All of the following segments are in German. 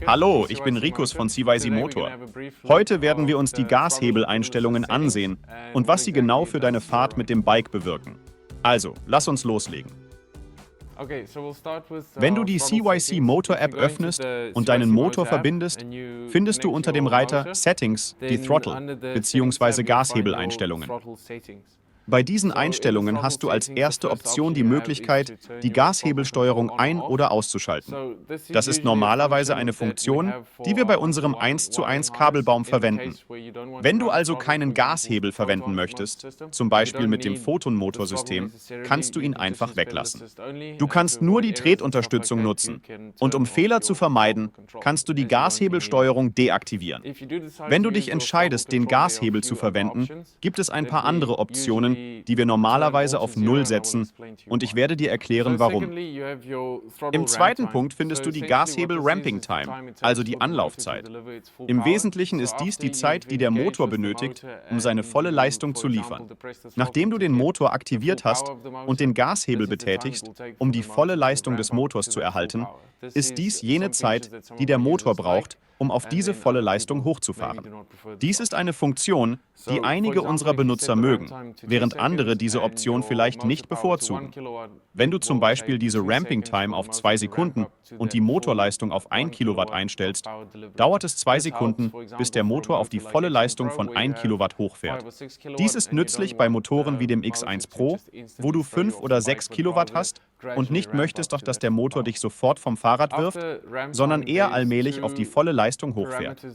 Hallo, ich bin Rikus von CYZ Motor. Heute werden wir uns die Gashebeleinstellungen ansehen und was sie genau für deine Fahrt mit dem Bike bewirken. Also, lass uns loslegen. Wenn du die CYZ Motor App öffnest und deinen Motor verbindest, findest du unter dem Reiter Settings die Throttle bzw. Gashebeleinstellungen. Bei diesen Einstellungen hast du als erste Option die Möglichkeit, die Gashebelsteuerung ein- oder auszuschalten. Das ist normalerweise eine Funktion, die wir bei unserem 1:1 Kabelbaum verwenden. Wenn du also keinen Gashebel verwenden möchtest, zum Beispiel mit dem Photon-Motorsystem, kannst du ihn einfach weglassen. Du kannst nur die Tretunterstützung nutzen und um Fehler zu vermeiden, kannst du die Gashebelsteuerung deaktivieren. Wenn du dich entscheidest, den Gashebel zu verwenden, gibt es ein paar andere Optionen, die wir normalerweise auf 0 setzen, und ich werde dir erklären, warum. Im zweiten Punkt findest du die Gashebel-Ramping-Time, also die Anlaufzeit. Im Wesentlichen ist dies die Zeit, die der Motor benötigt, um seine volle Leistung zu liefern. Nachdem du den Motor aktiviert hast und den Gashebel betätigst, um die volle Leistung des Motors zu erhalten, ist dies jene Zeit, die der Motor braucht, um auf diese volle Leistung hochzufahren. Dies ist eine Funktion, die einige unserer Benutzer mögen, während andere diese Option vielleicht nicht bevorzugen. Wenn du zum Beispiel diese Ramping Time auf 2 Sekunden und die Motorleistung auf 1 Kilowatt einstellst, dauert es 2 Sekunden, bis der Motor auf die volle Leistung von 1 Kilowatt hochfährt. Dies ist nützlich bei Motoren wie dem X1 Pro, wo du 5 oder 6 Kilowatt hast und nicht möchtest doch, dass der Motor dich sofort vom Fahrrad wirft, sondern eher allmählich auf die volle Leistung hochfährt.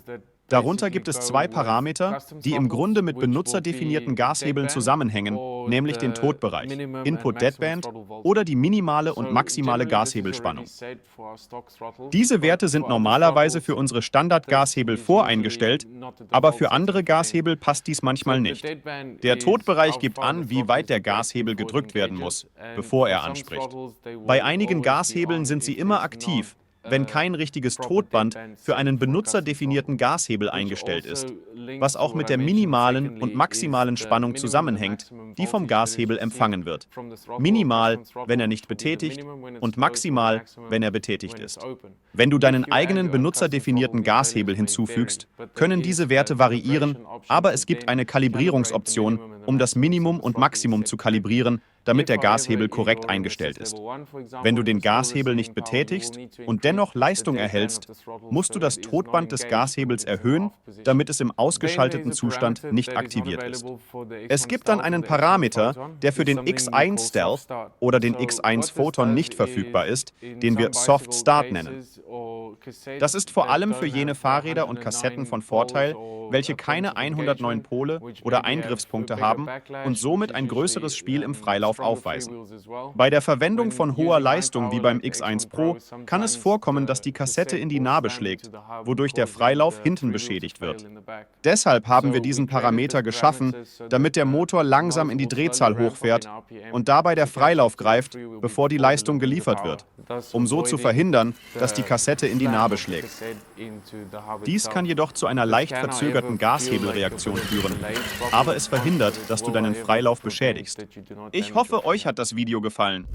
Darunter gibt es 2 Parameter, die im Grunde mit benutzerdefinierten Gashebeln zusammenhängen, nämlich den Todbereich, Input Deadband oder die minimale und maximale Gashebelspannung. Diese Werte sind normalerweise für unsere Standard-Gashebel voreingestellt, aber für andere Gashebel passt dies manchmal nicht. Der Todbereich gibt an, wie weit der Gashebel gedrückt werden muss, bevor er anspricht. Bei einigen Gashebeln sind sie immer aktiv, wenn kein richtiges Todband für einen benutzerdefinierten Gashebel eingestellt ist, was auch mit der minimalen und maximalen Spannung zusammenhängt, die vom Gashebel empfangen wird. Minimal, wenn er nicht betätigt, und maximal, wenn er betätigt ist. Wenn du deinen eigenen benutzerdefinierten Gashebel hinzufügst, können diese Werte variieren, aber es gibt eine Kalibrierungsoption, um das Minimum und Maximum zu kalibrieren, damit der Gashebel korrekt eingestellt ist. Wenn du den Gashebel nicht betätigst und dennoch Leistung erhältst, musst du das Todband des Gashebels erhöhen, damit es im ausgeschalteten Zustand nicht aktiviert ist. Es gibt dann einen Parameter, der für den X1 Stealth oder den X1 Photon nicht verfügbar ist, den wir Soft Start nennen. Das ist vor allem für jene Fahrräder und Kassetten von Vorteil, welche keine 109 Pole oder Eingriffspunkte haben und somit ein größeres Spiel im Freilauf aufweisen. Bei der Verwendung von hoher Leistung wie beim X1 Pro kann es vorkommen, dass die Kassette in die Narbe schlägt, wodurch der Freilauf hinten beschädigt wird. Deshalb haben wir diesen Parameter geschaffen, damit der Motor langsam in die Drehzahl hochfährt und dabei der Freilauf greift, bevor die Leistung geliefert wird, um so zu verhindern, dass die Kassette in die Narbe schlägt. Dies kann jedoch zu einer leicht verzögerten Gashebelreaktion führen, aber es verhindert, dass du deinen Freilauf beschädigst. Ich hoffe, euch hat das Video gefallen.